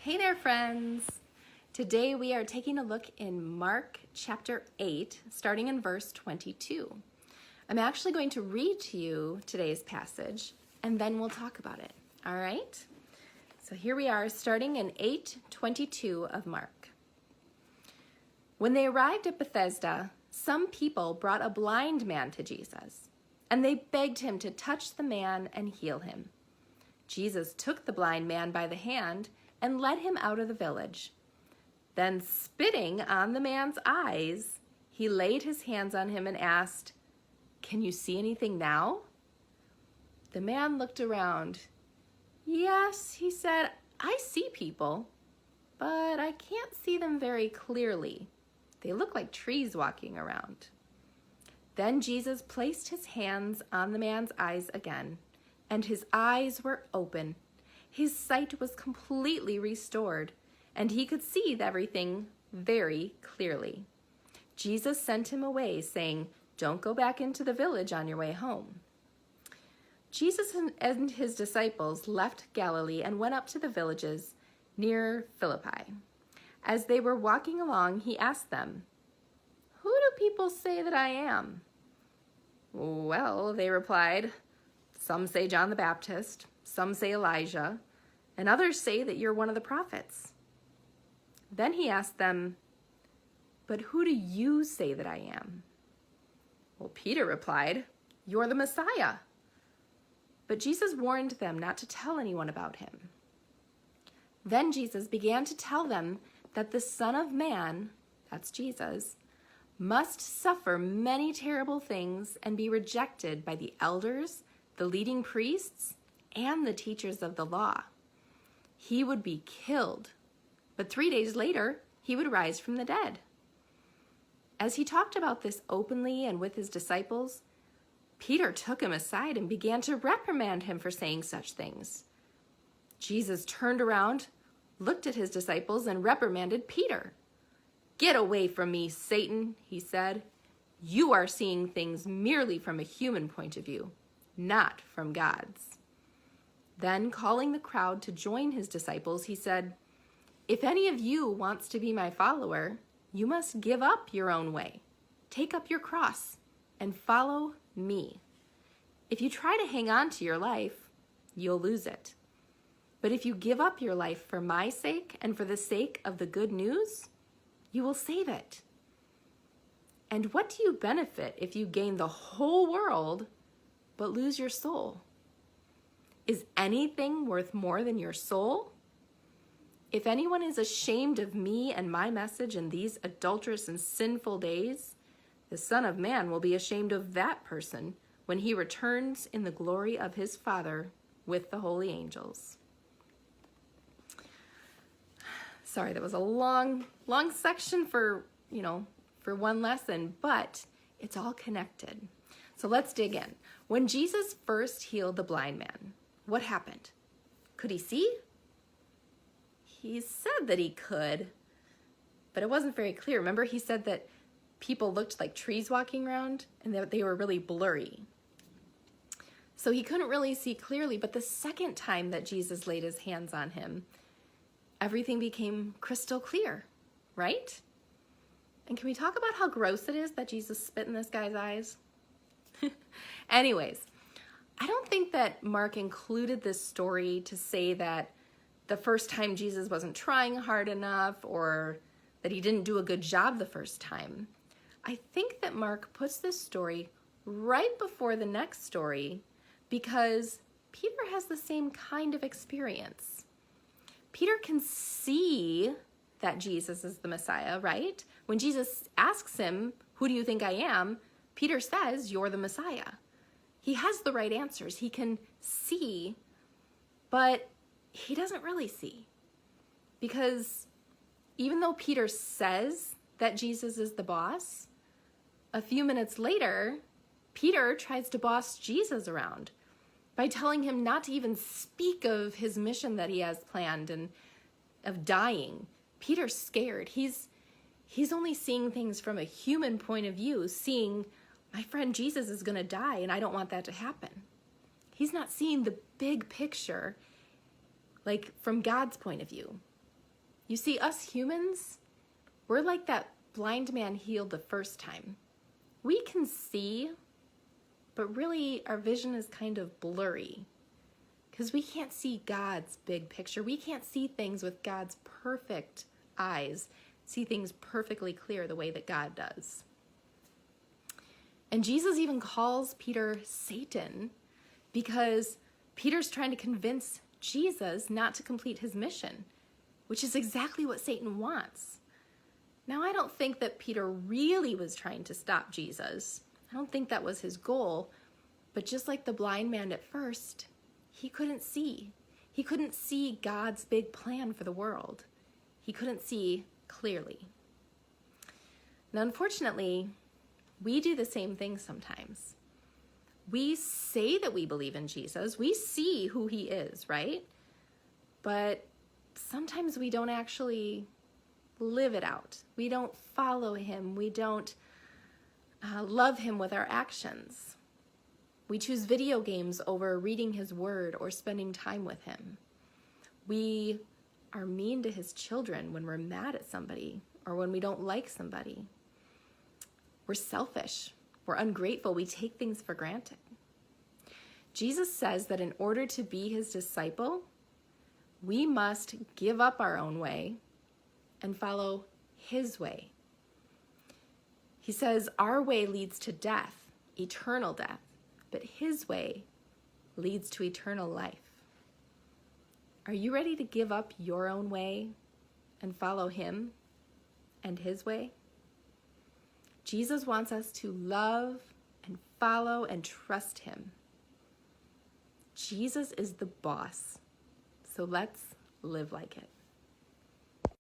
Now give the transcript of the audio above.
Hey there, friends. Today we are taking a look in Mark chapter 8, starting in verse 22. I'm actually going to read to you today's passage, and then we'll talk about it. All right? So here we are, starting in 8:22 of Mark. When they arrived at Bethesda, some people brought a blind man to Jesus, and they begged him to touch the man and heal him. Jesus took the blind man by the hand and led him out of the village. Then, spitting on the man's eyes, he laid his hands on him and asked, "Can you see anything now?" The man looked around. "Yes," he said, "I see people, but I can't see them very clearly. They look like trees walking around." Then Jesus placed his hands on the man's eyes again, and his eyes were open. His sight was completely restored, and he could see everything very clearly. Jesus sent him away, saying, "Don't go back into the village on your way home." Jesus and his disciples left Galilee and went up to the villages near Philippi. As they were walking along, he asked them, "Who do people say that I am?" "Well," they replied, "some say John the Baptist, some say Elijah, and others say that you're one of the prophets." Then he asked them, "But who do you say that I am?" Well, Peter replied, "You're the Messiah." But Jesus warned them not to tell anyone about him. Then Jesus began to tell them that the Son of Man, that's Jesus, must suffer many terrible things and be rejected by the elders, the leading priests, and the teachers of the law. He would be killed, but 3 days later, he would rise from the dead. As he talked about this openly and with his disciples, Peter took him aside and began to reprimand him for saying such things. Jesus turned around, looked at his disciples, and reprimanded Peter. "Get away from me, Satan," he said. "You are seeing things merely from a human point of view, not from God's." Then, calling the crowd to join his disciples, he said, "If any of you wants to be my follower, you must give up your own way, take up your cross, and follow me. If you try to hang on to your life, you'll lose it. But if you give up your life for my sake and for the sake of the good news, you will save it. And what do you benefit if you gain the whole world but lose your soul? Is anything worth more than your soul? If anyone is ashamed of me and my message in these adulterous and sinful days, the Son of Man will be ashamed of that person when he returns in the glory of his Father with the holy angels." Sorry, that was a long section for one lesson, but it's all connected. So let's dig in. When Jesus first healed the blind man, what happened? Could he see? He said that he could, but it wasn't very clear. Remember, he said that people looked like trees walking around and that they were really blurry. So he couldn't really see clearly, but the second time that Jesus laid his hands on him, everything became crystal clear, right? And can we talk about how gross it is that Jesus spit in this guy's eyes? Anyways, I don't think that Mark included this story to say that the first time Jesus wasn't trying hard enough or that he didn't do a good job the first time. I think that Mark puts this story right before the next story because Peter has the same kind of experience. Peter can see that Jesus is the Messiah, right? When Jesus asks him, "Who do you think I am?" Peter says, "You're the Messiah." He has the right answers. He can see, but he doesn't really see. Because even though Peter says that Jesus is the boss, a few minutes later, Peter tries to boss Jesus around by telling him not to even speak of his mission that he has planned and of dying. Peter's scared. He's only seeing things from a human point of view, seeing my friend Jesus is going to die and I don't want that to happen. He's not seeing the big picture, like from God's point of view. You see, us humans, we're like that blind man healed the first time. We can see, but really our vision is kind of blurry because we can't see God's big picture. We can't see things with God's perfect eyes, see things perfectly clear the way that God does. And Jesus even calls Peter Satan because Peter's trying to convince Jesus not to complete his mission, which is exactly what Satan wants. Now, I don't think that Peter really was trying to stop Jesus. I don't think that was his goal. But just like the blind man at first, he couldn't see. He couldn't see God's big plan for the world. He couldn't see clearly. Now, unfortunately, we do the same thing sometimes. We say that we believe in Jesus. We see who he is, right? But sometimes we don't actually live it out. We don't follow him. We don't love him with our actions. We choose video games over reading his word or spending time with him. We are mean to his children when we're mad at somebody or when we don't like somebody. We're selfish. We're ungrateful. We take things for granted. Jesus says that in order to be his disciple, we must give up our own way and follow his way. He says our way leads to death, eternal death, but his way leads to eternal life. Are you ready to give up your own way and follow him and his way? Jesus wants us to love and follow and trust him. Jesus is the boss, so let's live like it.